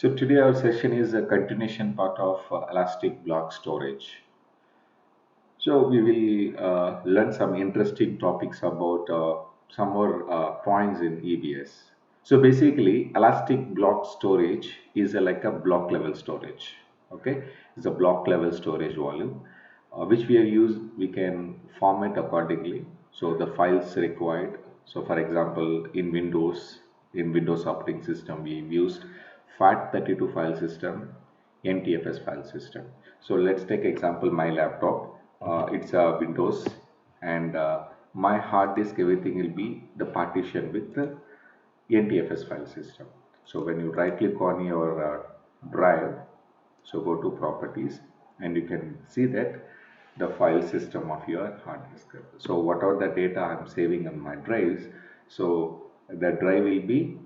So today our session is a continuation part of elastic block storage. So we will learn some interesting topics about some more points in EBS. So basically, elastic block storage is like a block level storage. Okay, it's a block level storage volume, which we are used. We can format accordingly. So the files required. So for example, in Windows operating system, we used FAT32 file system, NTFS file system. So let's take example my laptop. It's a Windows, and my hard disk everything will be the partition with the NTFS file system. So when you right click on your drive, so go to properties and you can see that the file system of your hard disk. So whatever the data I'm saving on my drives, so the drive will be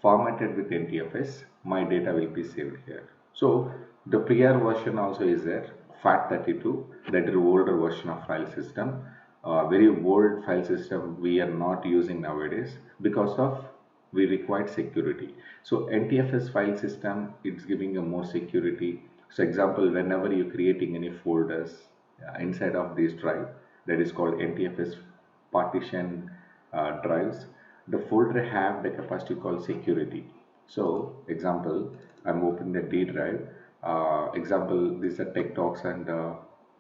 formatted with NTFS, my data will be saved here. So the prior version also is there, FAT32, that is older version of file system. Very old file system we are not using nowadays because of we required security. So NTFS file system, it's giving a more security. So example, whenever you're creating any folders inside of this drive, that is called NTFS partition drives, the folder have the capacity called security. So example, I'm opening the D drive. Example, these are tech talks and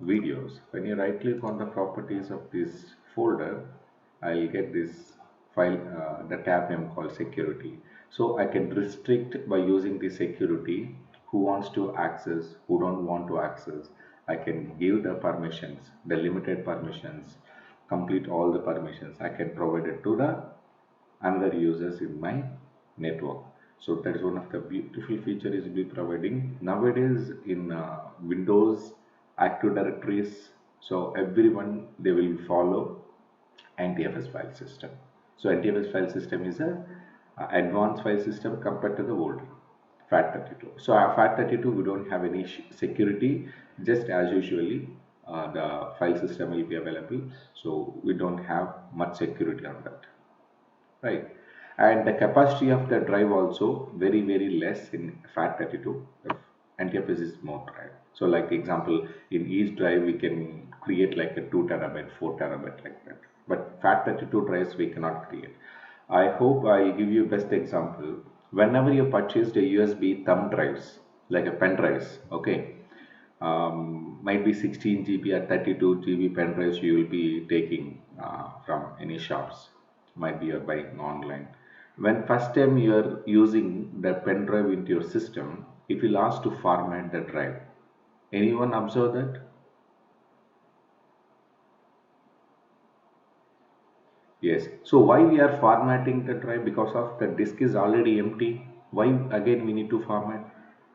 videos. When you right click on the properties of this folder, I'll get this file, the tab name called security. So I can restrict by using the security who wants to access, who don't want to access. I can give the permissions, the limited permissions, complete all the permissions. I can provide it to the another users in my network. So that is one of the beautiful feature is be providing nowadays in Windows Active Directories. So everyone they will follow NTFS file system. So NTFS file system is a advanced file system compared to the old FAT32. So our FAT32 we don't have any security, just as usually the file system will be available. So we don't have much security on that, right? And the capacity of the drive also very less in FAT32. The NTFS is more drive. So like example, in each drive we can create like a 2 terabyte, 4 terabyte like that. But FAT32 drives we cannot create. I hope I give you best example. Whenever you purchased a USB thumb drives, like a pen drives, okay, might be 16 GB or 32 GB pen drives you will be taking from any shops, might be you're buying online. When first time you're using the pen drive into your system, it will ask to format the drive. Anyone observe that? Yes. So why we are formatting the drive? Because of the disk is already empty. Why again we need to format?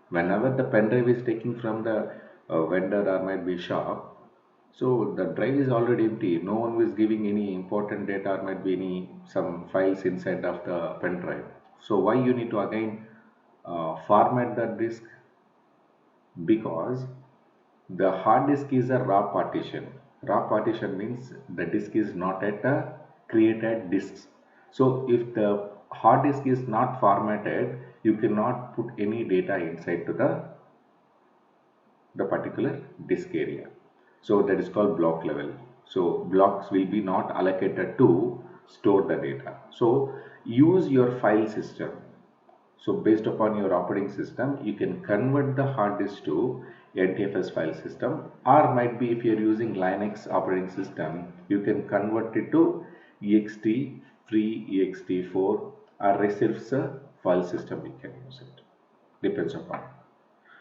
Whenever the pen drive is taken from the vendor or might be shop, so the drive is already empty. No one is giving any important data or might be any some files inside of the pen drive. So why you need to again format the disk? Because the hard disk is a raw partition. Raw partition means the disk is not at a created disks. So if the hard disk is not formatted, you cannot put any data inside to the particular disk area. So that is called block level. So blocks will be not allocated to store the data. So use your file system. So based upon your operating system, you can convert the hard disk to NTFS file system, or might be if you're using Linux operating system, you can convert it to ext, free ext4 or receives a file system, you can use it. Depends upon.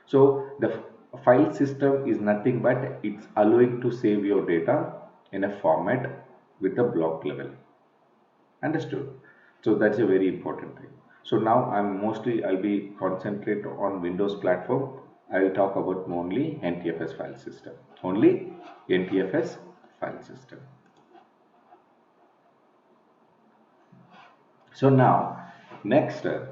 So the file system is nothing but it's allowing to save your data in a format with a block level. Understood? So that's a very important thing. So now I'll be concentrate on Windows platform. I will talk about only NTFS file system. Only NTFS file system. So now next the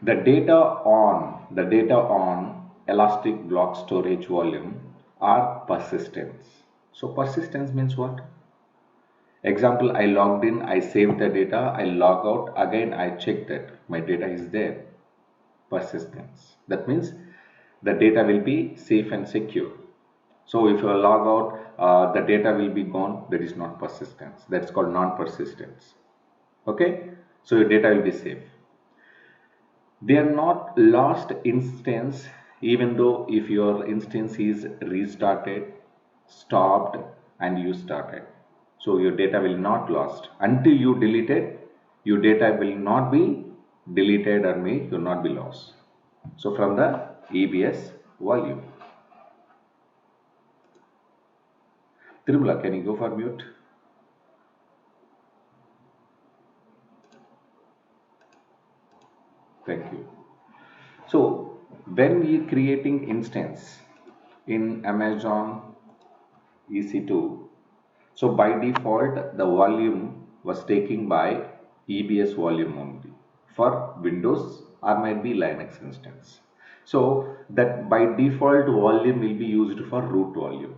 data on elastic block storage volume are persistence. So persistence means what? Example, I logged in, I saved the data, I log out, again I check that my data is there. persistence. That means the data will be safe and secure. So if you log out, the data will be gone. That is not persistence. That's called non-persistence. Okay, so your data will be safe. They are not lost instance, even though if your instance is restarted, stopped, and you started. So your data will not lost until you delete it. Your data will not be deleted or will not be lost. So from the EBS volume. Tirumala, can you go for mute? Thank you. So when we are creating instance in Amazon EC2, so by default the volume was taken by EBS volume only for Windows or might be Linux instance. So that by default volume will be used for root volume.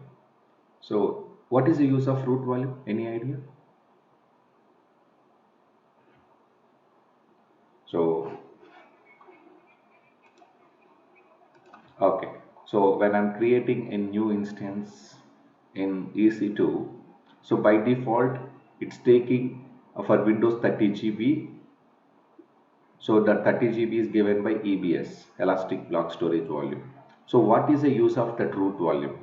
So what is the use of root volume? Any idea? So okay, so when I'm creating a new instance in EC2, so by default it's taking for Windows 30 GB. So the 30 GB is given by EBS, Elastic Block Storage Volume. So what is the use of that root volume?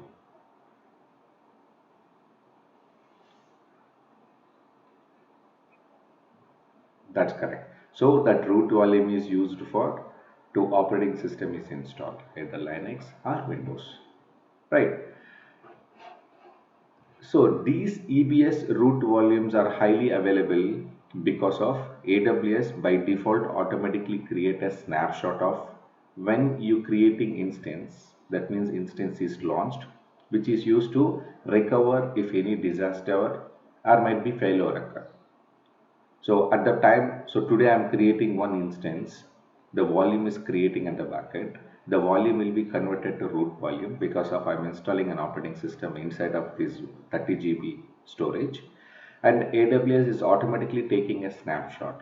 That's correct. So that root volume is used for to operating system is installed, either Linux or Windows, right? So these EBS root volumes are highly available because of AWS by default automatically create a snapshot of when you creating instance, that means instance is launched, which is used to recover if any disaster or might be failure occur. So at the time, so today I'm creating one instance, the volume is creating at the backend. The volume will be converted to root volume because of I'm installing an operating system inside of this 30 GB storage. And AWS is automatically taking a snapshot.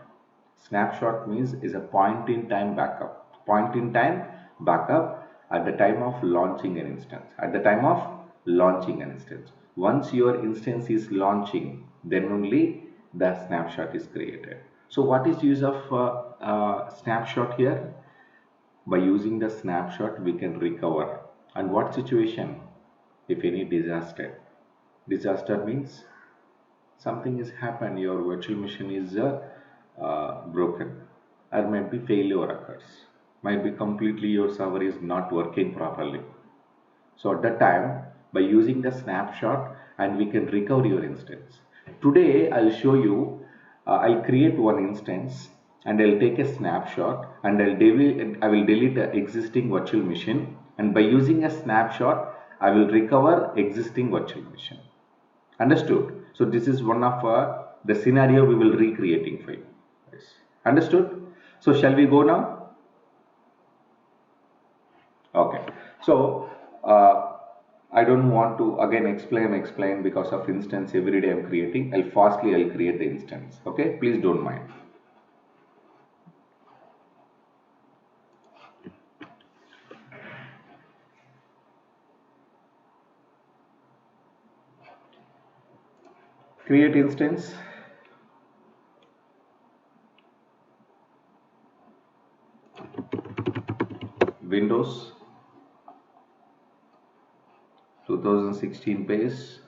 Snapshot means is a point in time backup. Point in time backup at the time of launching an instance. At the time of launching an instance. Once your instance is launching, then only the snapshot is created. So what is use of snapshot here? By using the snapshot, we can recover. And what situation? If any disaster. Disaster means something has happened, your virtual machine is broken, or might be failure occurs, might be completely your server is not working properly. So at that time, by using the snapshot, and we can recover your instance. Today I'll show you, I'll create one instance and I'll take a snapshot and I will delete the existing virtual machine, and by using a snapshot I will recover existing virtual machine. Understood? So this is one of the scenario we will recreating for you. Yes. Understood? So shall we go now? Okay. So I don't want to again explain because of instance every day I'm creating. I'll create the instance. Okay. Please don't mind. Create instance. Windows 2016 base.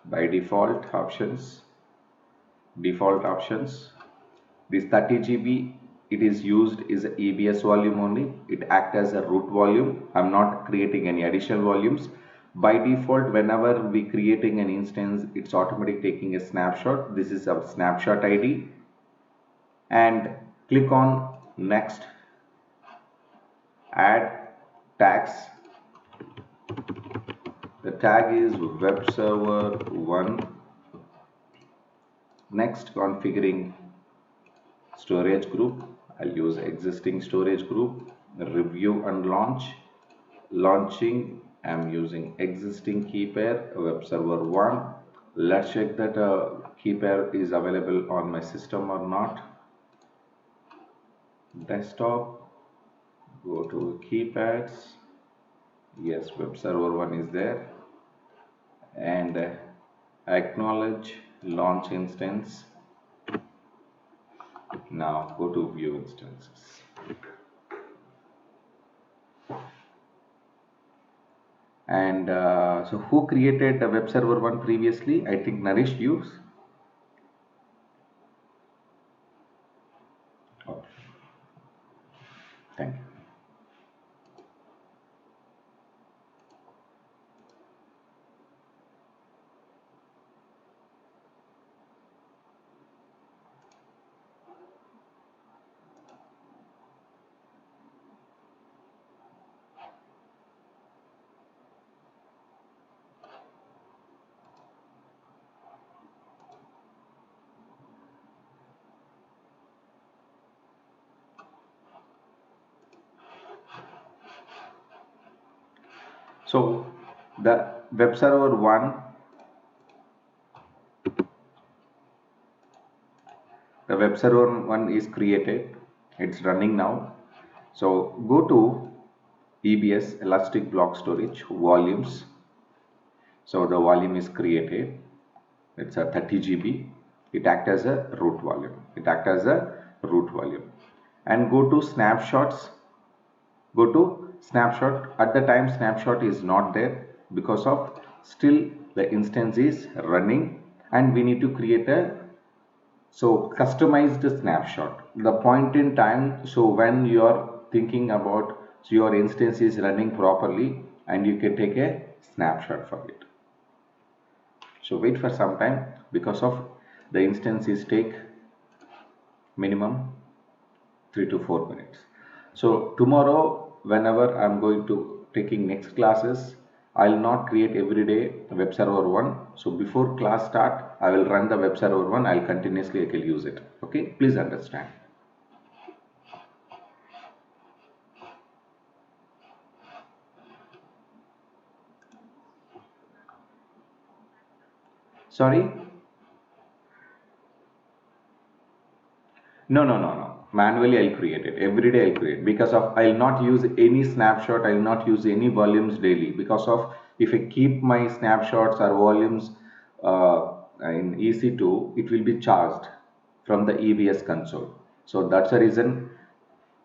By default options. This 30 GB it is used is a EBS volume only. It acts as a root volume. I'm not creating any additional volumes. By default, whenever we creating an instance, it's automatically taking a snapshot. This is a snapshot ID, and click on next, add tags. The tag is web server 1. Next, configuring storage group. I'll use existing storage group. Review and launch. Launching, I'm using existing key pair web server 1. Let's check that key pair is available on my system or not. desktop, go to keypads. Yes, web server 1 is there, and acknowledge launch instance. Now go to view instances. And so who created the web server 1 previously? I think Naresh used. Oh, thank you. So the web server 1, the web server 1 is created. It's running now. So go to EBS Elastic Block Storage volumes. So the volume is created. It's a 30 GB. It acts as a root volume. It acts as a root volume. And go to snapshots. Go to snapshot. At the time snapshot is not there because of still the instance is running, and we need to create a customized snapshot. The point in time, so when you are thinking about your instance is running properly, and you can take a snapshot for it. So wait for some time because of the instance is take minimum 3 to 4 minutes. So tomorrow, whenever I'm going to taking next classes, I'll not create every day web server 1. So before class start, I will run the web server 1. I'll continuously use it. Okay, please understand. Sorry? No. Manually I'll create it. Every day I'll create, because of I'll not use any snapshot. I'll not use any volumes daily, because of if I keep my snapshots or volumes in EC2, it will be charged from the EBS console. So that's the reason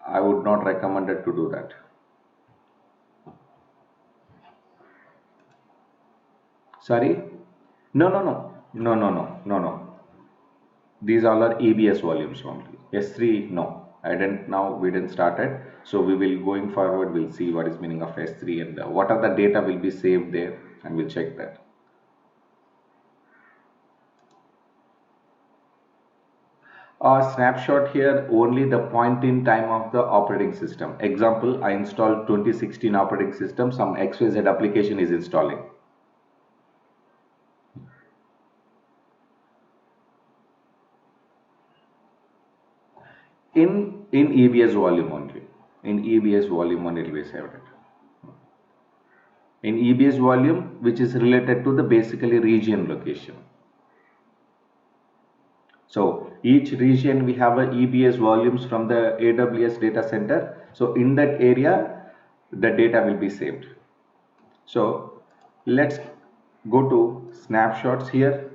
I would not recommend it to do that. Sorry? No. These all are EBS volumes only. S3, no. I didn't, now we didn't start it. So we will going forward, we'll see what is meaning of S3 and what are the data will be saved there, and we'll check that. Snapshot here only the point in time of the operating system. Example, I installed 2016 operating system, some XYZ application is installing. In EBS volume only. In EBS volume only it will be saved. In EBS volume, which is related to the basically region location. So each region we have a EBS volumes from the AWS data center. So in that area, the data will be saved. So let's go to snapshots here.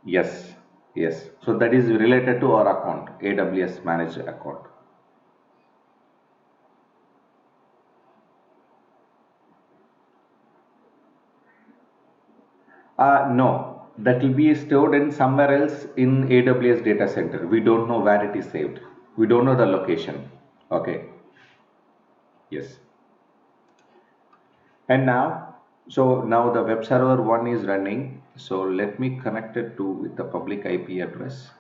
Yes. So that is related to our account, AWS managed account. No, that will be stored in somewhere else in AWS data center. We don't know where it is saved. We don't know the location. Okay. Yes. And now, so now the web server 1 is running. So let me connect it to with the public IP address.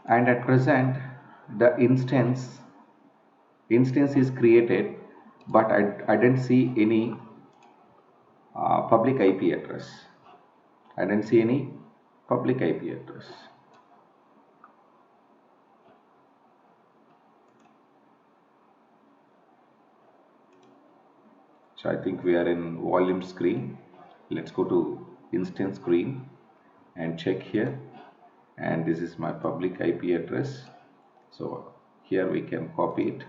And at present, the instance is created, but I didn't see any public IP address. I didn't see any public IP address. So I think we are in volume screen. Let's go to instance screen and check here. And this is my public IP address. So here we can copy it.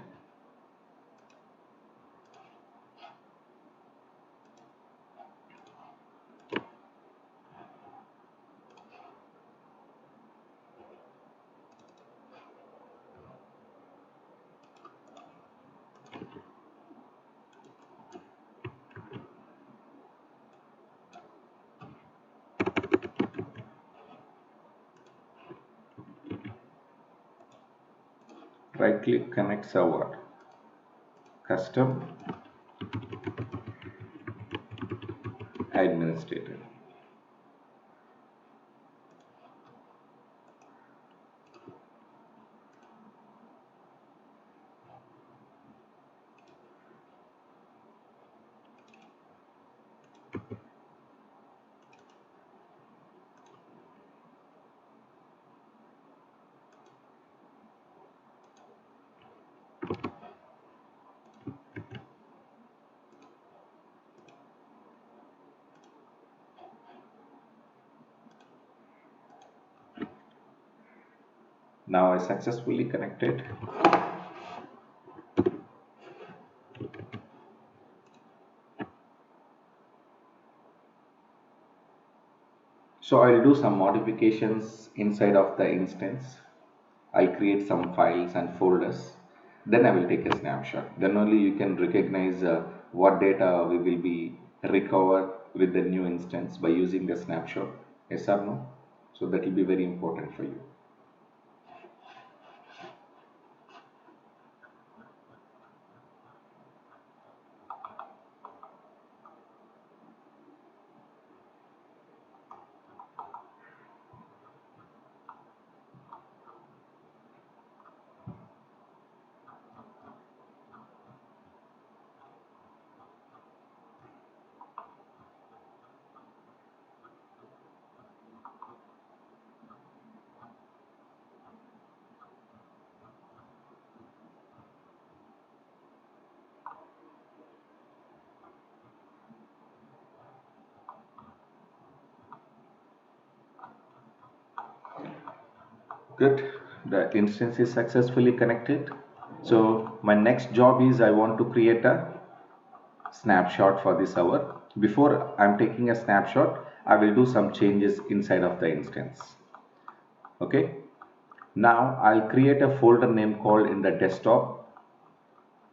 Right click, connect server, custom administrator. Now I successfully connected. So I'll do some modifications inside of the instance. I'll create some files and folders. Then I will take a snapshot. Then only you can recognize what data we will be recover with the new instance by using the snapshot. Yes or no? So that will be very important for you. Good. The instance is successfully connected. So my next job is I want to create a snapshot for this hour. Before I'm taking a snapshot, I will do some changes inside of the instance. Okay. Now I'll create a folder name called in the desktop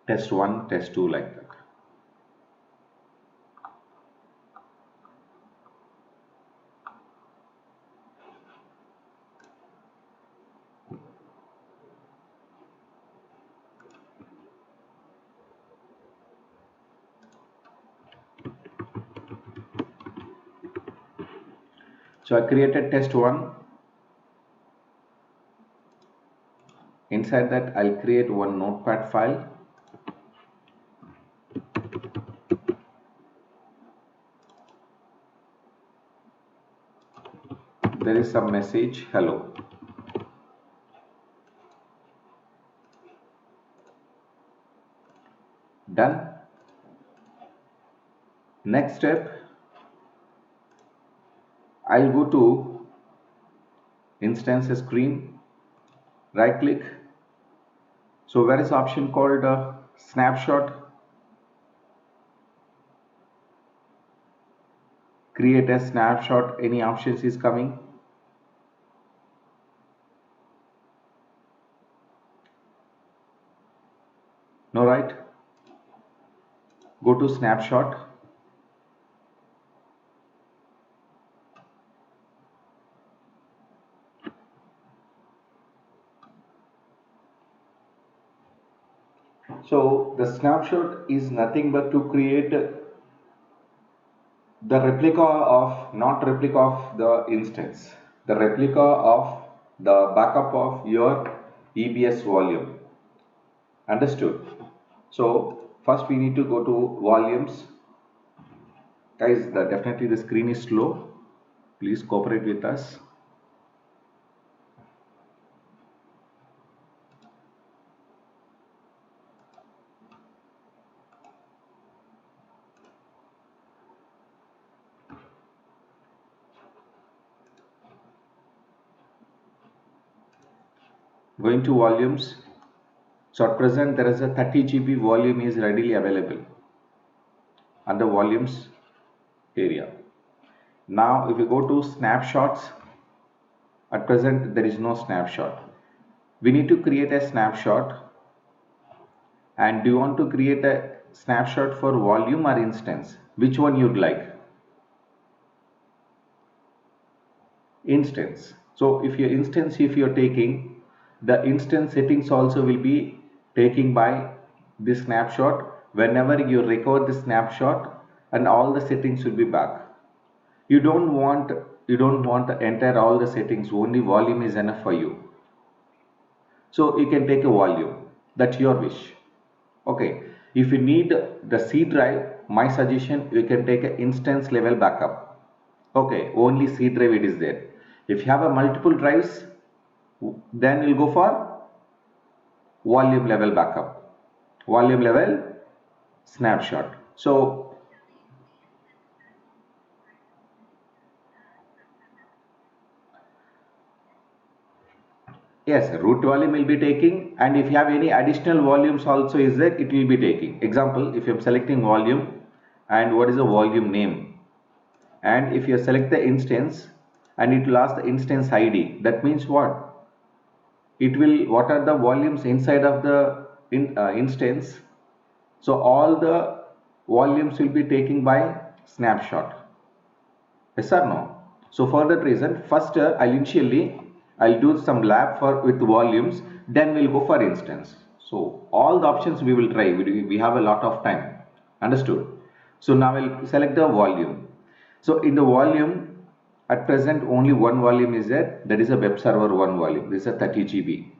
test1, test2 like that. So I created test1. Inside that I'll create one notepad file. There is some message, hello. Done. Next step, I'll go to instance screen, right click. So where is option called snapshot? Create a snapshot. Any options is coming? No, right? Go to snapshot. So the snapshot is nothing but to create the replica of, not replica of the instance, the replica of the backup of your EBS volume. Understood? So first we need to go to volumes. Guys, definitely the screen is slow. Please cooperate with us. Going to volumes. So at present there is a 30 GB volume is readily available under volumes area. Now if you go to snapshots, at present there is no snapshot. We need to create a snapshot. And do you want to create a snapshot for volume or instance? Which one you'd like? Instance. So if your instance, if you're taking, the instance settings also will be taken by the snapshot. Whenever you record the snapshot, and all the settings will be back. You don't want to enter all the settings, only volume is enough for you. So you can take a volume, that's your wish. Okay, if you need the C drive, my suggestion, you can take an instance level backup. Okay, only C drive it is there. If you have a multiple drives, then you'll go for volume level backup, volume level snapshot. So yes, root volume will be taking, and if you have any additional volumes also is there, it will be taking. Example, if I'm selecting volume, and what is the volume name, and if you select the instance, and it will ask the instance ID, that means what? It will, what are the volumes inside of the instance? So all the volumes will be taken by snapshot. Yes or no? So for that reason, first I'll do some lab for with volumes, then we'll go for instance. So all the options we will try. We have a lot of time. Understood? So now I'll select the volume. So in the volume, at present only one volume is there. That is a web server one volume. This is a 30 GB.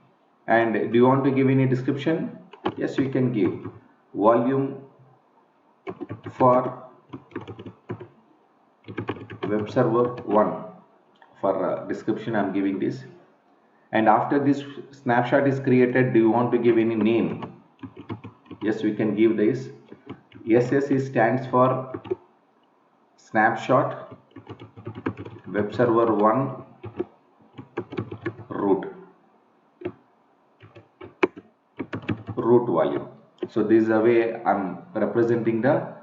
And do you want to give any description? Yes, we can give volume for web server 1. For description I'm giving this. And after this snapshot is created, do you want to give any name? Yes, we can give this. SSE stands for snapshot web server 1 root volume. So this is the way I'm representing the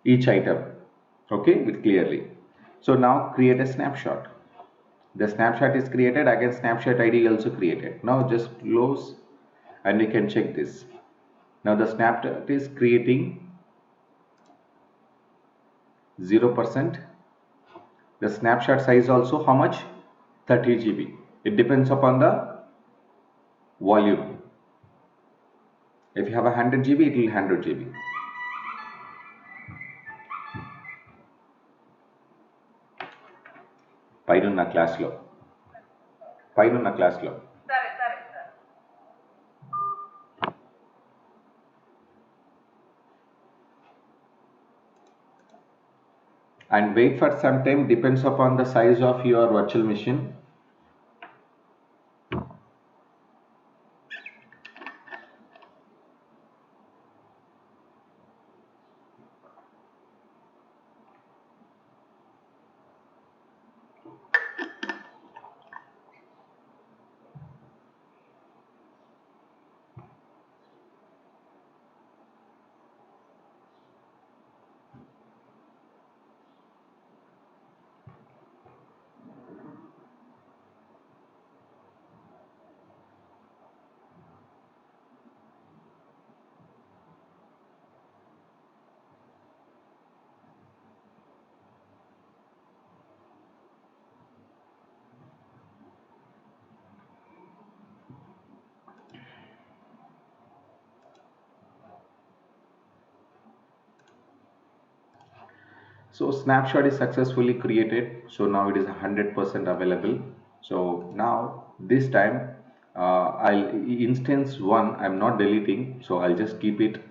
each item, okay, with clearly. So now create a snapshot. The snapshot is created, again snapshot ID also created. Now just close and you can check this. Now the snapshot is creating 0%. The snapshot size also how much? 30 GB. It depends upon the volume. If you have 100 GB, it will 100 GB. పైనున్న క్లాస్లో and wait for some time, depends upon the size of your virtual machine. So snapshot is successfully created. So now it is 100% available. So now this time I'll instance 1 I'm not deleting, so I'll just keep it.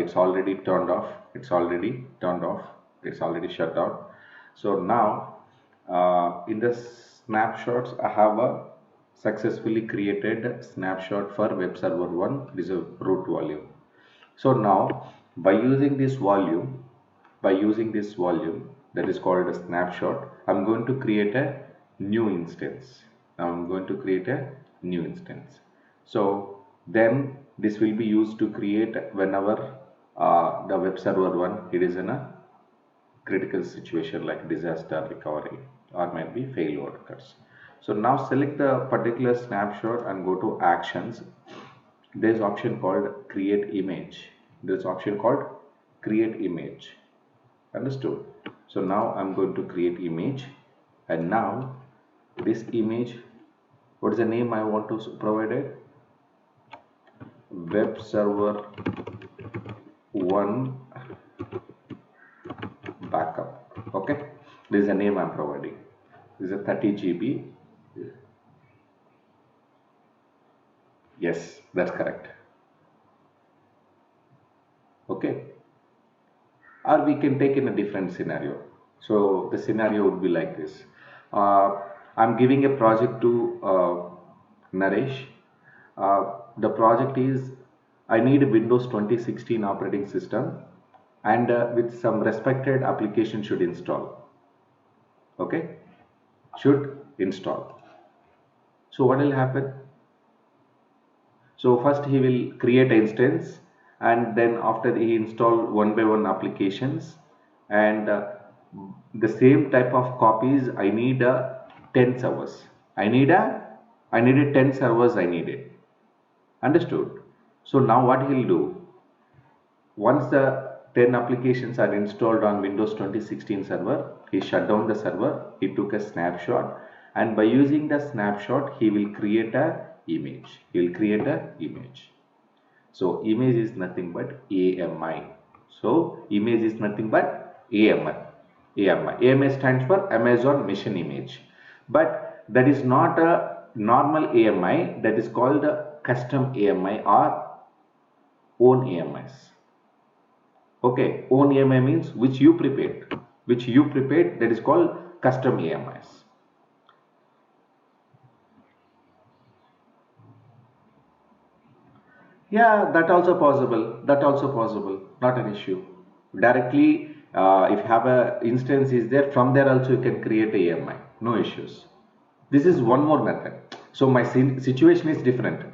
It's already turned off, it's already turned off, it's already shut down. So now in the snapshots I have a successfully created snapshot for web server 1. This is a root volume. So now by using this volume, that is called a snapshot, I'm going to create a new instance. Now I'm going to create a new instance. So then this will be used to create whenever the web server 1 it is in a critical situation like disaster recovery or might be failure occurs. So now select the particular snapshot and go to actions. There's option called create image. There's option called create image. Understood? So now I'm going to create image, and now this image, what is the name I want to provide it? Web server 1 backup. Okay, this is the name I'm providing. This is a 30 GB. Yes, that's correct. Okay, or we can take in a different scenario. So the scenario would be like this. I'm giving a project to Naresh. The project is I need a Windows 2016 operating system, and with some respected application should install. Okay, should install. So what will happen? So first he will create an instance, and then after he install one by one applications, and the same type of copies I need 10 servers. I needed 10 servers I needed. Understood? So now what he'll do, once the 10 applications are installed on Windows 2016 server, he shut down the server, he took a snapshot, and by using the snapshot, he will create a image. He will create a image. So image is nothing but AMI. So image is nothing but AMI. AMI. AMI stands for Amazon Mission Image. But that is not a normal AMI. That is called a custom AMI or own AMIs. Okay, own AMI means which you prepared. Which you prepared, that is called custom AMIs. Yeah, that also possible. That also possible. Not an issue. Directly, if you have a instance is there, from there also you can create a AMI. No issues. This is one more method. So my situation is different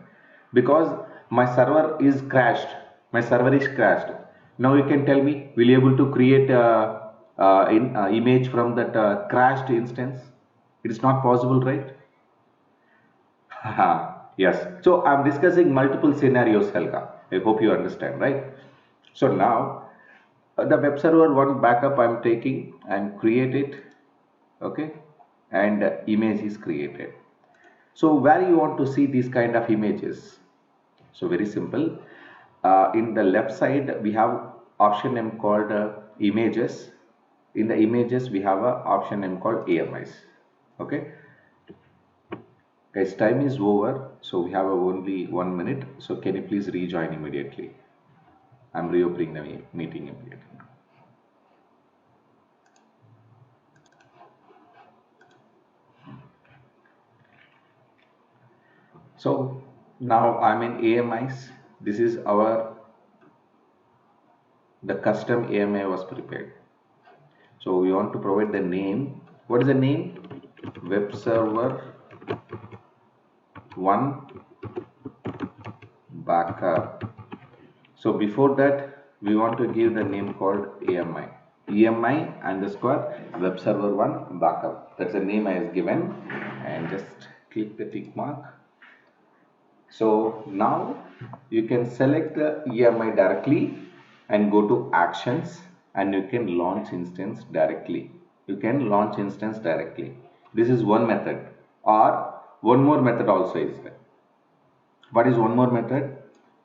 because my server is crashed. My server is crashed. Now you can tell me, will you able to create a, image from that crashed instance? It is not possible, right? Haha, yes. So I'm discussing multiple scenarios, Helga. I hope you understand, right? So now the web server 1 backup I'm taking and create it, okay, and image is created. So where you want to see these kind of images? So very simple. In the left side we have option name called images. In the images we have a option name called AMIs. Okay. Guys, time is over, so we have only 1 minute. So can you please rejoin immediately? I'm reopening the meeting immediately. So now I'm in AMIs. This is the custom AMI was prepared. So we want to provide the name. What is the name? Web server 1 backup. So before that, we want to give the name called AMI. EMI underscore web server 1 backup. That's the name I have given, and just click the tick mark. So now you can select the EMI directly and go to actions, and you can launch instance directly. You can launch instance directly. This is one method, or one more method also is there. What is one more method?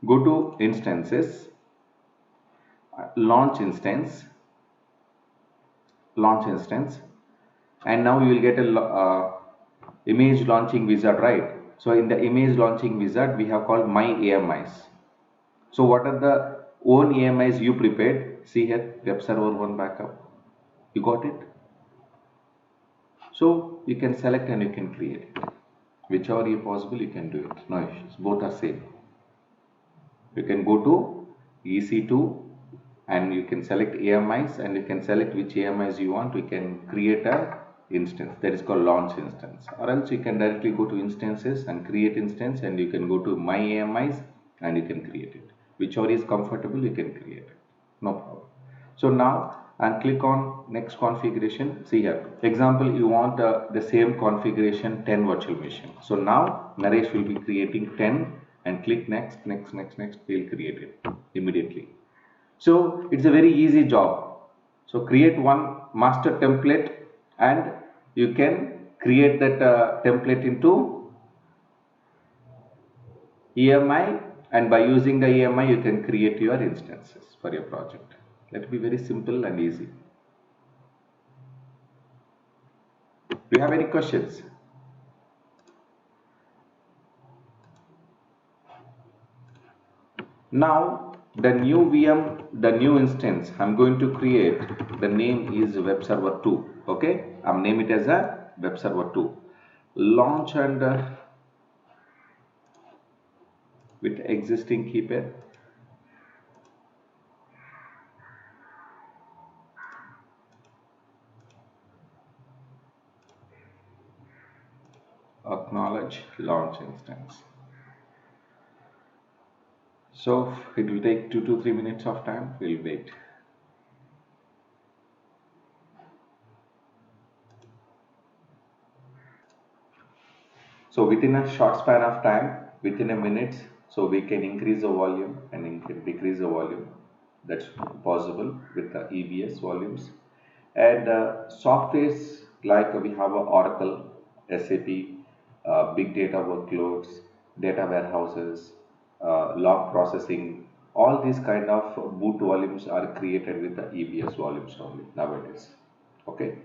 Go to instances, launch instance, and now you will get a image launching wizard, right? So in the image launching wizard we have called my AMIs. So what are the own AMIs you prepared? See here, web server 1 backup. You got it? So you can select and you can create it. Whichever is possible you can do it. No issues. Both are same. You can go to EC2 and you can select AMIs, and you can select which AMIs you want. We can create a instance, that is called launch instance. Or else you can directly go to instances and create instance, and you can go to my AMIs and you can create it. Whichever is comfortable, you can create it, no problem. So now, and click on next configuration. See here, example, you want the same configuration 10 virtual machine. So now Naresh will be creating 10, and click next, next, next, next, we'll create it immediately. So it's a very easy job. So create one master template, and you can create that template into EMI, and by using the EMI you can create your instances for your project. That will be very simple and easy. Do you have any questions? Now the new VM, the new instance I'm going to create, the name is web server 2. Okay, I'm name it as a web server 2. Launch and with existing keypad. Acknowledge launch instance. So it will take 2 to 3 minutes of time. We'll wait. So within a short span of time, within a minute, so we can increase the volume and decrease the volume. That's possible with the EBS volumes. And softwares like we have a Oracle, SAP, big data workloads, data warehouses, log processing, all these kind of boot volumes are created with the EBS volumes only nowadays. Okay,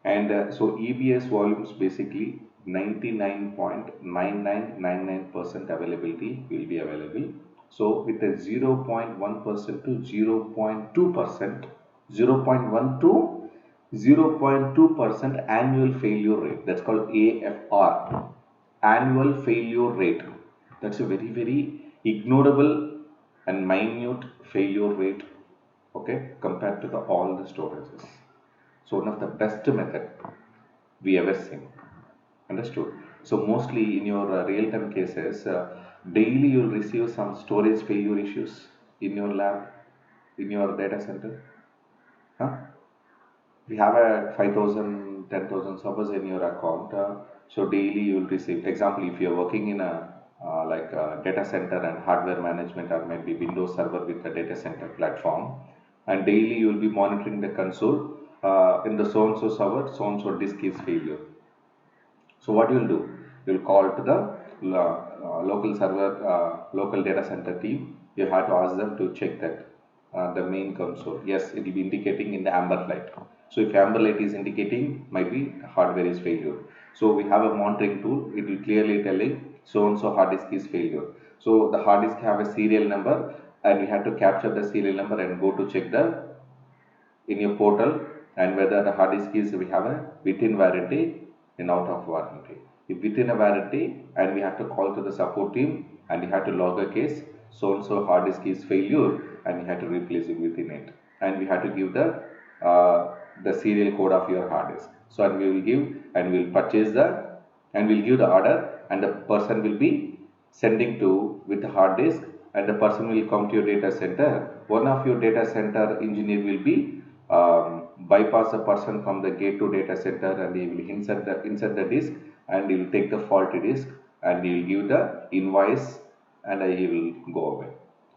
and so EBS volumes basically 99.9999% availability will be available. So with a 0.1% to 0.2%, 0.1 to 0.2% annual failure rate. That's called AFR, annual failure rate. That's a very ignorable and minute failure rate, okay, compared to all the storages. So one of the best method we ever seen. Understood? So mostly in your real-time cases, daily you'll receive some storage failure issues in your lab, in your data center. Huh? We have a 5,000, 10,000 servers in your account. So daily you will receive, example, if you're working in a like a data center and hardware management, or maybe Windows server with a data center platform, and daily you will be monitoring the console in the so-and-so server, so-and-so disk is failure. So what you will do, you will call to the local server, local data center team. You have to ask them to check that the main console, yes, it will be indicating in the amber light. So if amber light is indicating, might be hardware is failure. So we have a monitoring tool, it will clearly telling so and so hard disk is failure. So the hard disk have a serial number, and we have to capture the serial number and go to check the in your portal, and whether the hard disk is we have a within warranty and out of warranty. If within a warranty, and we have to call to the support team, and we have to log a case, so and so hard disk is failure, and we have to replace it within it, and we have to give the serial code of your hard disk. So and we will give, and we will purchase the, and we'll give the order, and the person will be sending to with the hard disk, and the person will come to your data center. One of your data center engineer will be bypass the person from the gate to data center, and he will insert the disk, and he will take the faulty disk, and he will give the invoice, and he will go away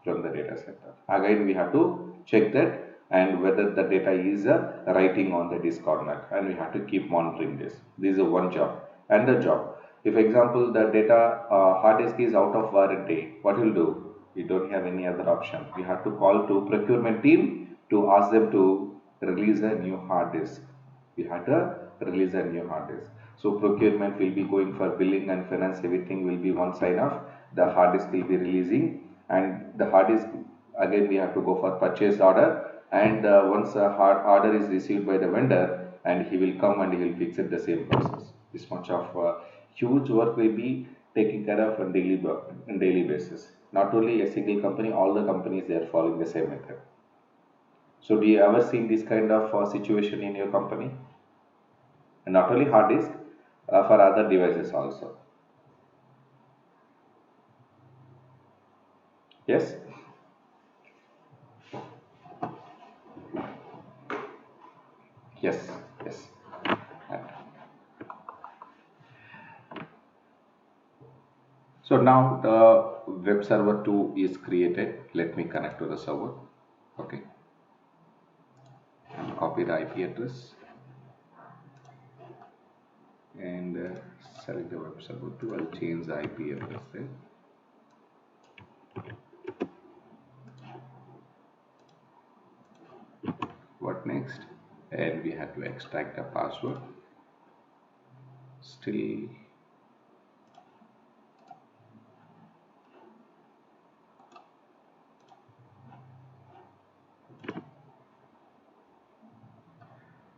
from the data center. Again we have to check that, and whether the data is writing on the disk or not, and we have to keep monitoring this. This is one job. And the job, if example the data hard disk is out of warranty, what will do? We don't have any other option. We have to call to procurement team to ask them to release a new hard disk. We had to release a new hard disk. So procurement will be going for billing and finance, everything will be one sign off. The hard disk will be releasing, and the hard disk again we have to go for purchase order, and once a hard order is received by the vendor, and he will come and he will fix it the same process. This much of huge work will be taken care of on daily basis. Not only a single company, all the companies they are following the same method. So do you ever seen this kind of situation in your company? and not only hard disk, for other devices also. Yes. Yes. Yes. So now the web server 2 is created. Let me connect to the server. Okay. And copy the IP address and select the web server 2. I'll change the IP address there. What next? And we have to extract the password. Still.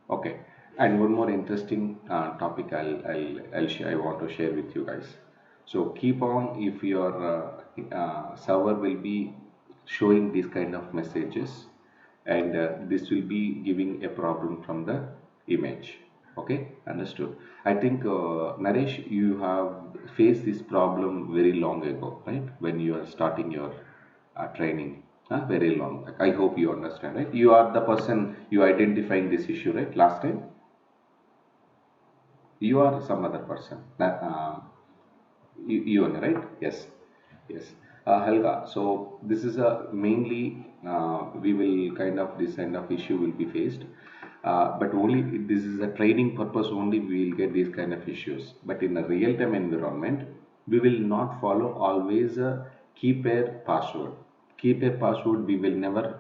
Okay, and one more interesting topic I want to share with you guys. So keep on, if your server will be showing these kind of messages, and this will be giving a problem from the image. Okay, understood. I think Naresh, you have faced this problem very long ago, right? When you are starting your training, very long. I hope you understand, right? You are the person you identifying this issue, right? Last time, you are some other person. You only, right? Yes, yes. Helga. So this is a mainly we will kind of this kind of issue will be faced, but only this is a training purpose only we will get these kind of issues. But in a real-time environment, we will not follow always a keep a password. Keep a password. We will never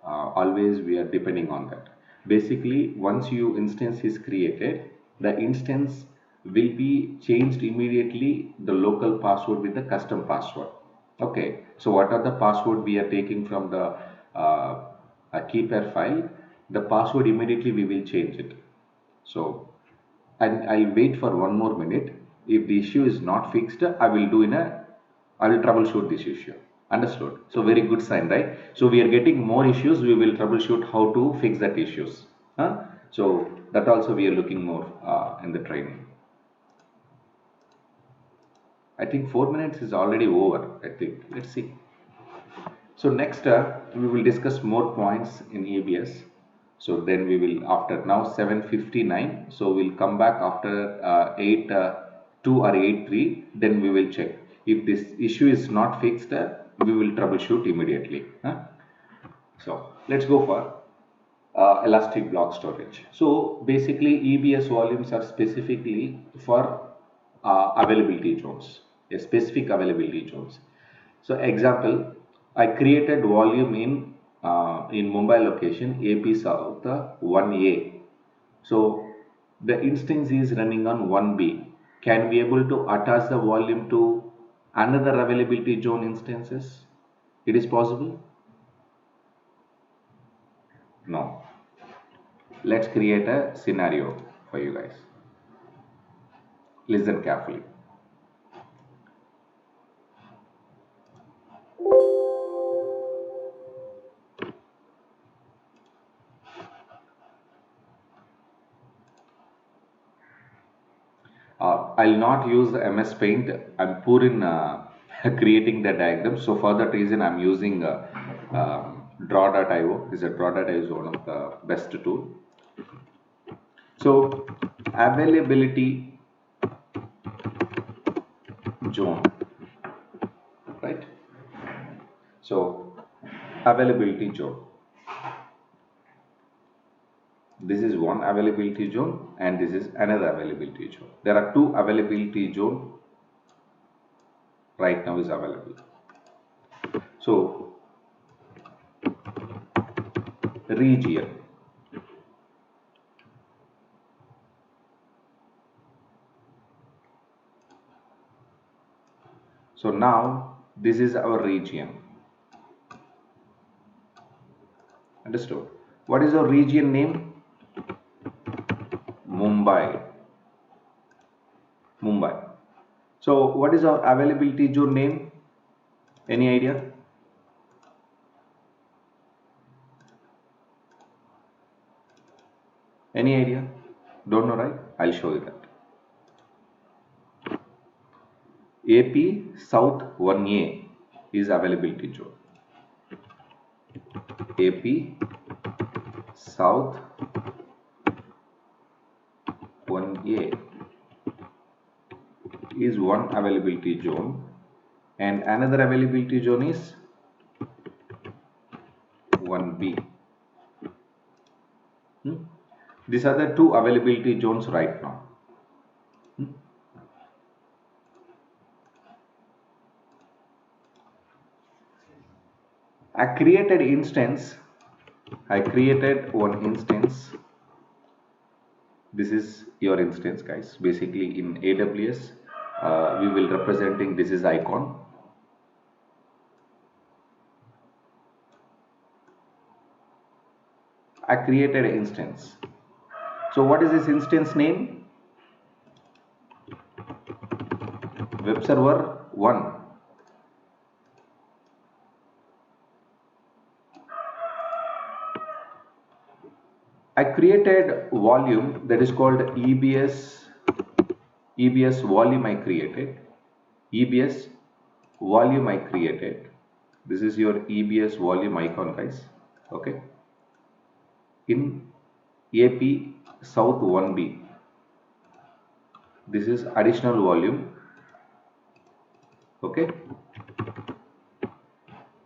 always we are depending on that. Basically, once you instance is created, the instance will be changed immediately the local password with the custom password. Okay, so what are the password we are taking from the keeper file? The password immediately we will change it. So, and I'll wait for 1 more minute. If the issue is not fixed, I will troubleshoot this issue. Understood? So very good sign, right? So we are getting more issues. We will troubleshoot how to fix that issues. So that also we are looking more in the training. I think 4 minutes is already over. I think. Let's see. So next we will discuss more points in EBS. So then we will after now 7:59. So we'll come back after 8:2 or 8:3. Then we will check if this issue is not fixed. We will troubleshoot immediately. So let's go for elastic block storage. So basically EBS volumes are specifically for availability zones, a specific availability zones. So example, I created volume in Mumbai location AP South 1A. So the instance is running on 1B. Can we able to attach the volume to another availability zone instances? It is possible? No. Let's create a scenario for you guys. Listen carefully. I'll not use MS Paint. I'm poor in creating the diagram. So for that reason, I'm using draw.io. Draw.io is one of the best tool. So availability zone, right? So availability zone. This is one availability zone and this is another availability zone. There are two availability zone right now is available. So region. So now this is our region. Understood? What is our region name? Mumbai. Mumbai. So what is our availability zone name? Any idea? Any idea? Don't know, right? I'll show you that. AP South 1A is availability zone. AP South 1A is one availability zone, and another availability zone is 1B. These are the two availability zones right now. I created one instance. This is your instance, guys. Basically in AWS, we will representing this is icon. I created an instance. So what is this instance name? Web server 1. I created volume that is called EBS volume. I created EBS volume. I created. This is your EBS volume icon, guys. Okay. In AP South 1B, this is additional volume. Okay.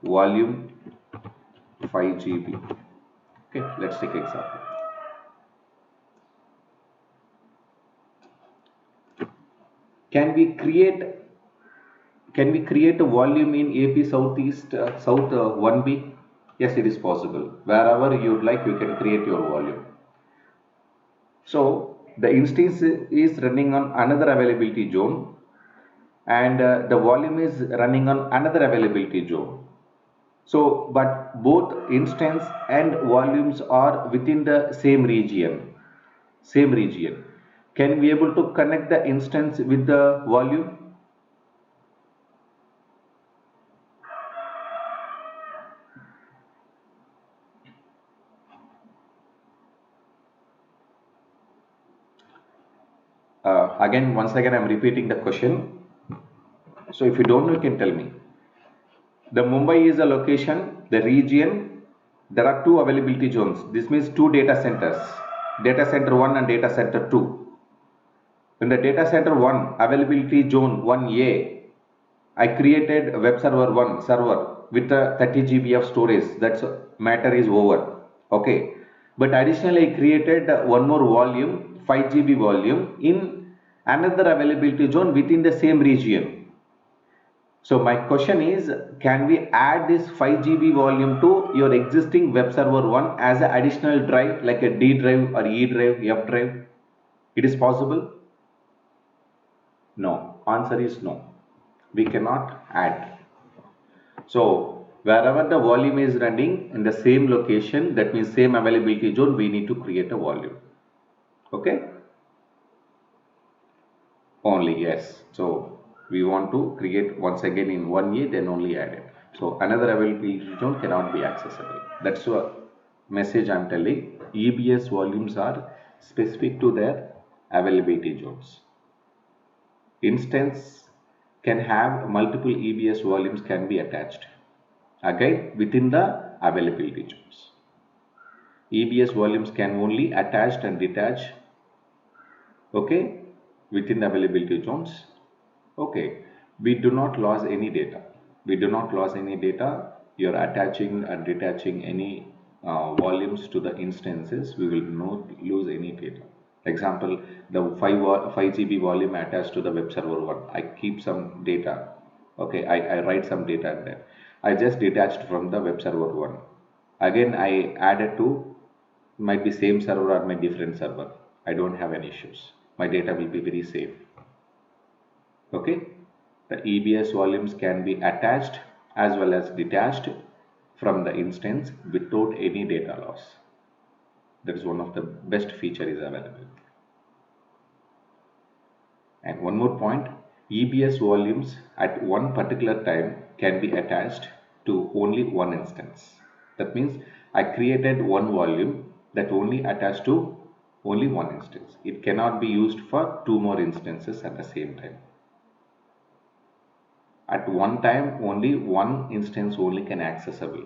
Volume 5 GB. Okay. Let's take example. Can we create a volume in AP South 1B? Yes, it is possible. Wherever you would like, you can create your volume. So the instance is running on another availability zone, and the volume is running on another availability zone. So, but both instance and volumes are within the same region. Can we able to connect the instance with the volume? Once again, I'm repeating the question. So if you don't know, you can tell me. The Mumbai is a location, the region. There are two availability zones. This means two data centers, data center 1 and data center 2. In the data center 1 availability zone 1A, I created a web server 1 server with a 30 GB of storage. That's matter is over. Okay. But additionally, I created one more volume, 5 GB volume in another availability zone within the same region. So my question is, can we add this 5 GB volume to your existing web server 1 as an additional drive, like a D drive or E drive, F drive? It is possible? No. Answer is no. We cannot add. So wherever the volume is running in the same location, that means same availability zone, we need to create a volume. Okay? Only, yes. So we want to create once again in 1A, then only add it. So another availability zone cannot be accessible. That's a message I'm telling. EBS volumes are specific to their availability zones. Instance can have multiple EBS volumes can be attached. Again, within the availability zones. EBS volumes can only attach and detach. Okay, within the availability zones. Okay, we do not lose any data. You're attaching and detaching any volumes to the instances. We will not lose any data. Example, the 5 GB volume attached to the web server 1. I keep some data. Okay, I write some data in there. I just detached from the web server 1. Again, I added to, might be same server or my different server. I don't have any issues. My data will be very safe. Okay, the EBS volumes can be attached as well as detached from the instance without any data loss. That is one of the best feature is available. And one more point, EBS volumes at one particular time can be attached to only one instance. That means I created one volume that only attached to only one instance. It cannot be used for two more instances at the same time. At one time, only one instance only can accessible.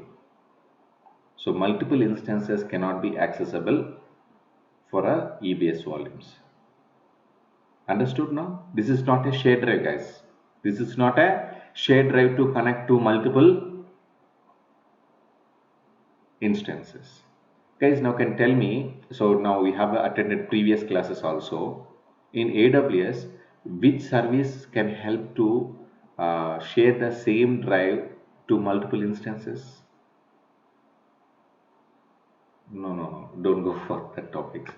So multiple instances cannot be accessible for a EBS volumes. Understood now? This is not a shared drive, guys. This is not a shared drive to connect to multiple instances. Guys, now can tell me, so now we have attended previous classes also. In AWS, which service can help to share the same drive to multiple instances? No, don't go for that topics.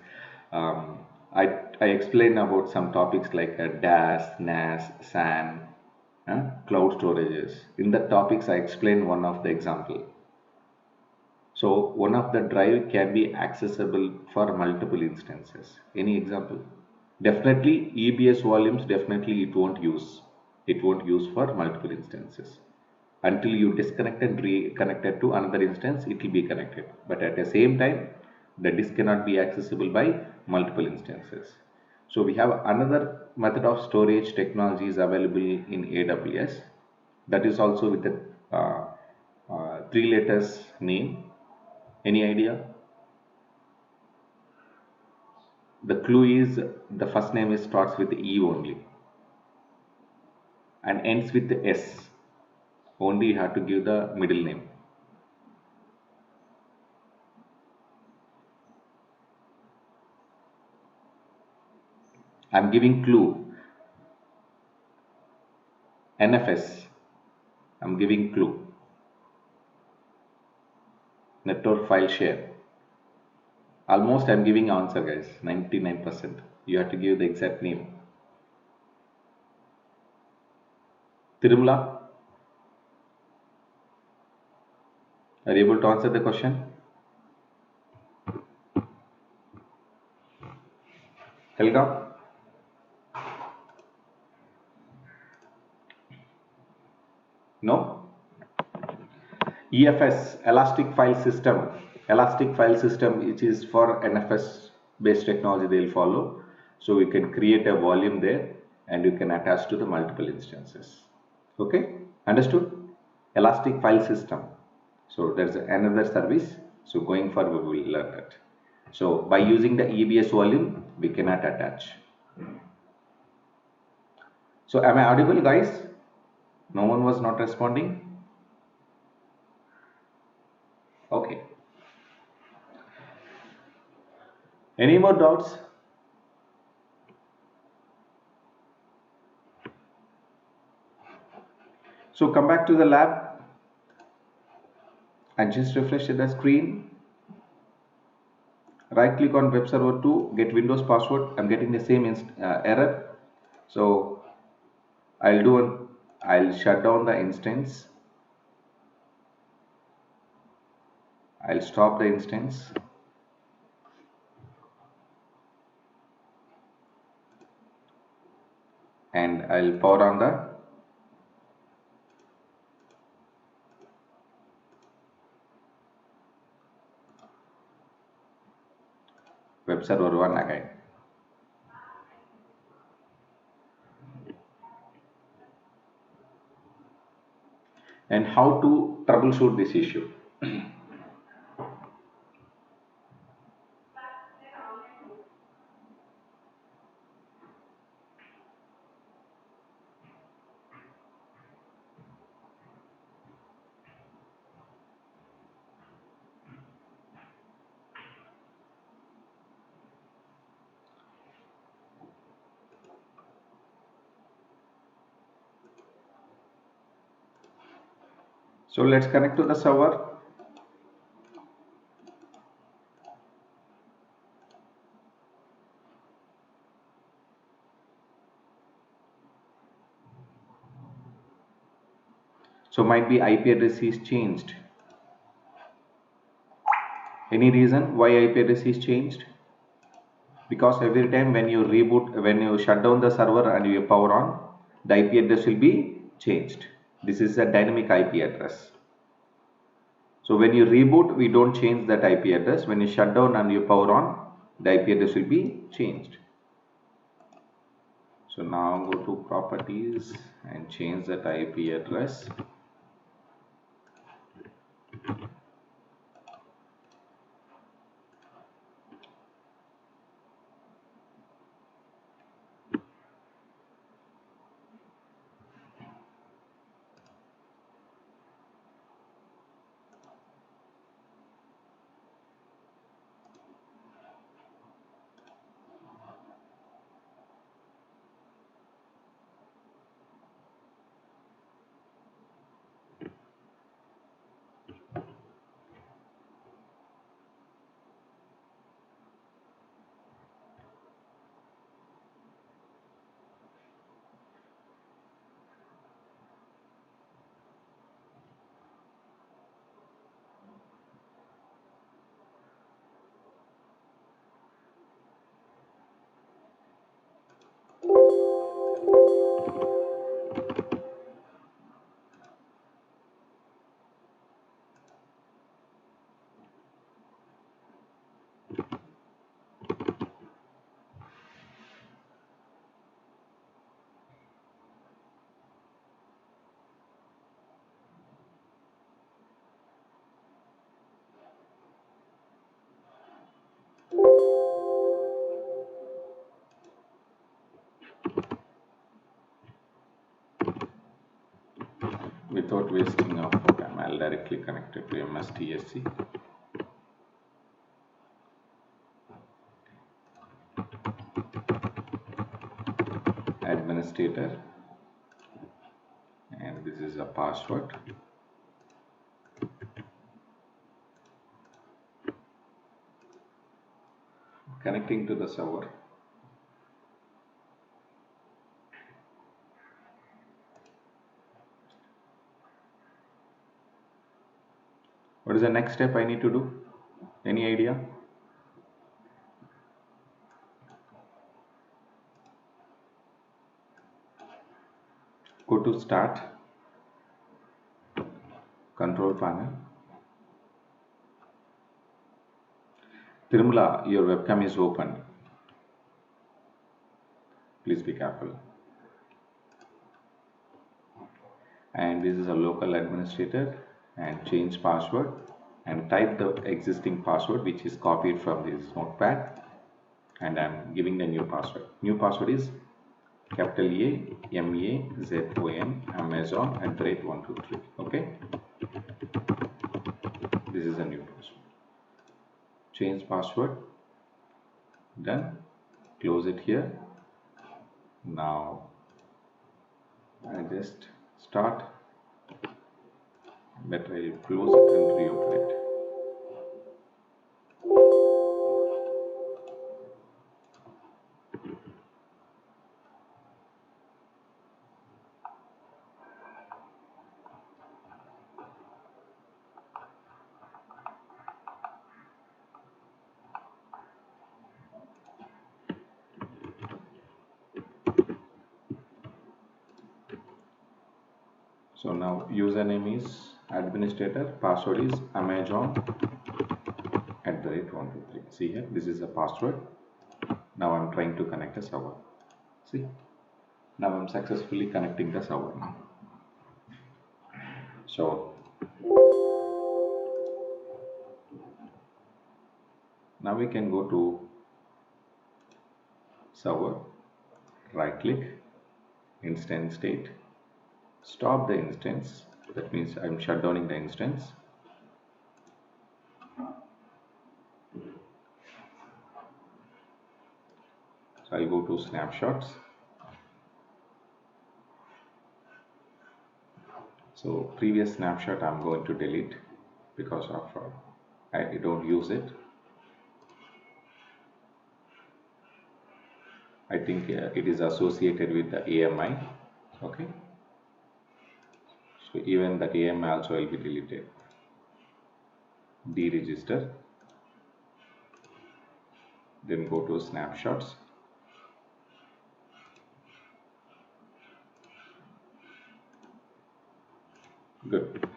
Um, I explained about some topics like DAS, NAS, SAN, cloud storages. In the topics, I explained one of the example. So one of the drive can be accessible for multiple instances. Any example? Definitely EBS volumes, definitely it won't use. It won't use for multiple instances. Until you disconnect and reconnect to another instance, it will be connected. But at the same time, the disk cannot be accessible by multiple instances. So we have another method of storage technologies available in AWS. That is also with the three letters name. Any idea? The clue is the first name is starts with E only and ends with S. Only you have to give the middle name. I'm giving clue. NFS. I'm giving clue. Network file share. Almost I'm giving answer, guys. 99%. You have to give the exact name. Tirumala, are you able to answer the question? Helga? No? EFS, Elastic File System. Elastic File System, which is for NFS based technology they'll follow. So you can create a volume there and you can attach to the multiple instances. Okay? Understood? Elastic File System. So there's another service. So going forward we will learn that. So by using the EBS volume, we cannot attach. So am I audible, guys? No one was not responding? Okay. Any more doubts? So come back to the lab and just refresh the screen. Right click on web server 2, get Windows password. I'm getting the same error. So I'll shut down the instance. I'll stop the instance. And I'll power on the web server 1 again. And how to troubleshoot this issue. So let's connect to the server. So might be IP address is changed. Any reason why IP address is changed? Because every time when you reboot, when you shut down the server and you power on, the IP address will be changed. This is a dynamic IP address. So when you reboot, we don't change that IP address. When you shut down and you power on, the IP address will be changed. So now go to properties and change that IP address. Without wasting our program, I'll directly connect it to MSTSC. Administrator, and this is a password. Connecting to the server. What is the next step I need to do? Any idea? Go to Start, Control Panel. Tirumala, your webcam is open. Please be careful. And this is a local administrator, and change password and type the existing password which is copied from this notepad, and I'm giving the new password. New password is capital AMAZON Amazon@123. Okay, this is a new password. Change password, done. Close it here. Now I just start, but I'll close it and reopen it. So now username is administrator, password is Amazon@123. See here, this is the password. Now I'm trying to connect a server. See, now I'm successfully connecting the server now. So now we can go to server, right click, instance state, stop the instance. That means I'm shutdowning the instance. So I'll go to snapshots. So previous snapshot I'm going to delete because of I don't use it. I think it is associated with the AMI. Okay, so even the AMI also will be deleted. Deregister, then go to snapshots. Good.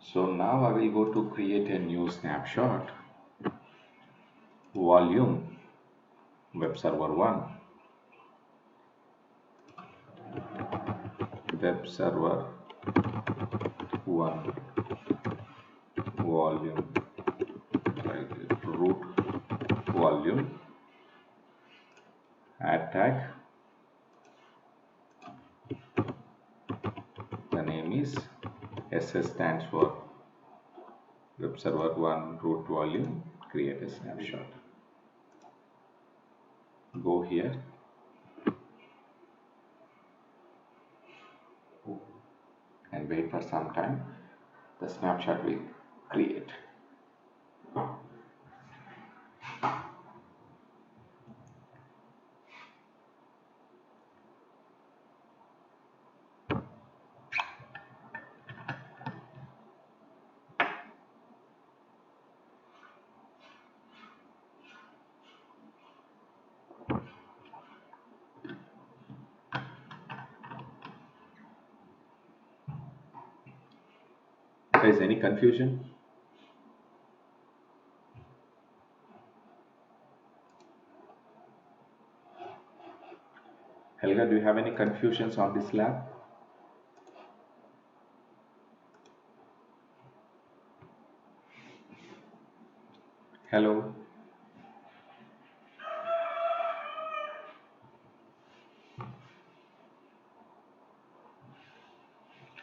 So now I will go to create a new snapshot. volume web server 1, web server 1 volume, root volume, add tag, the name is SS, stands for web server 1 root volume, create a snapshot. Go here and wait for some time. The snapshot will create. Guys, any confusion? Helga, do you have any confusions on this lab? Hello?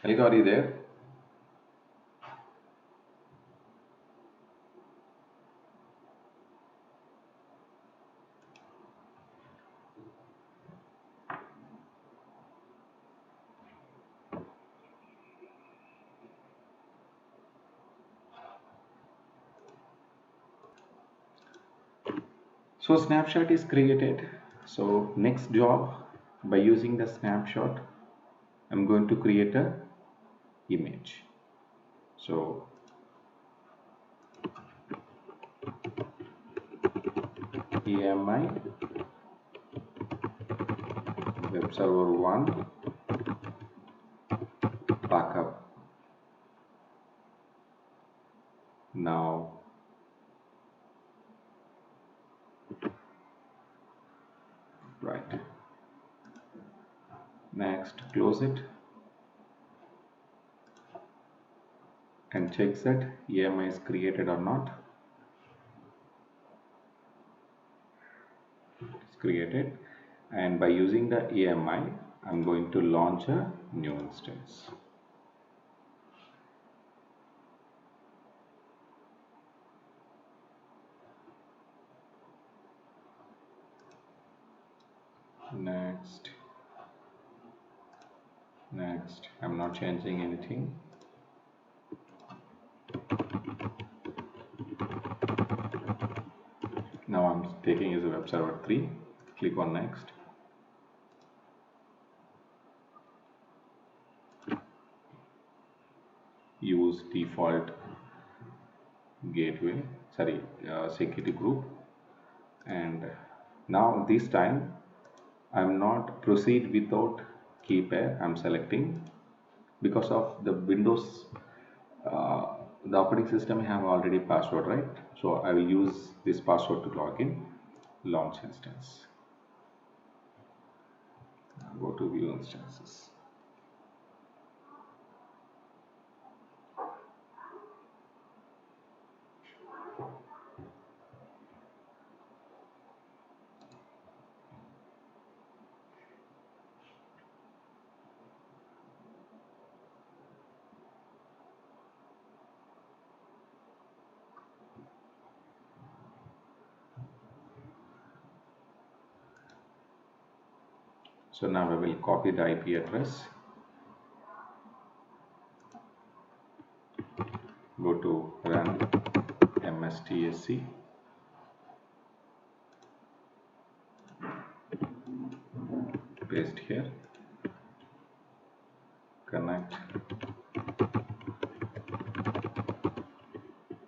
Helga, are you there? So snapshot is created. So next job, by using the snapshot, I'm going to create a image. So EMI web server 1 backup. Now right, next close it and check that EMI is created or not. It's created, and by using the EMI I'm going to launch a new instance. Next, I'm not changing anything. Now I'm taking as a web server 3. Click on next. Use default gateway, security group, and now this time I'm not proceed without key pair. I'm selecting because of the Windows, the operating system have already password, right? So I will use this password to log in. Launch instance. Go to view instances. So now I will copy the IP address, go to run mstsc, paste here, connect,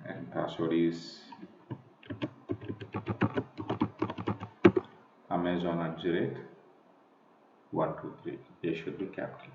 and password is Amazon@123. A should be capital.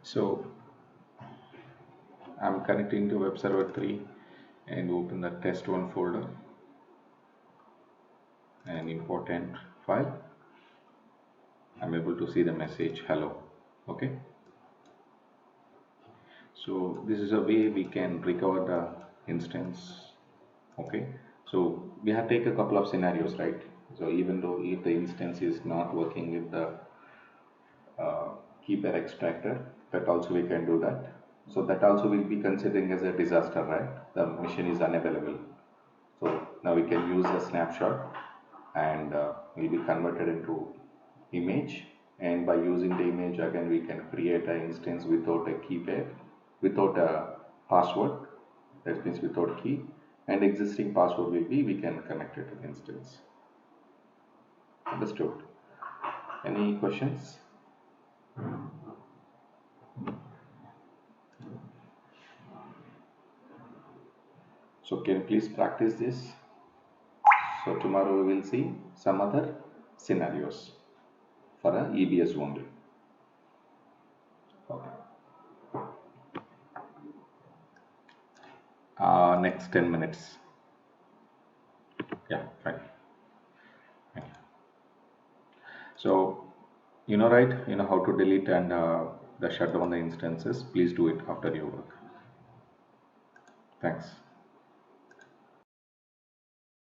So I'm connecting to web server 3 and open the test1 folder and important file. I'm able to see the message hello. Okay, so this is a way we can recover the instance. Okay, so we have take a couple of scenarios, right? So even though if the instance is not working with the uh, keeper extractor, that also we can do that. So that also will be considering as a disaster, right? The machine is unavailable. So now we can use a snapshot and will be converted into image, and by using the image again we can create an instance without a key pair, without a password, that means without key, and existing password will be we can connect it to the instance. Understood? Any questions? So can you please practice this? So tomorrow we will see some other scenarios for a EBS only. Okay. Next 10 minutes. Yeah, fine. Thank you. So, right, how to delete and the shut down the instances. Please do it after your work. Thanks.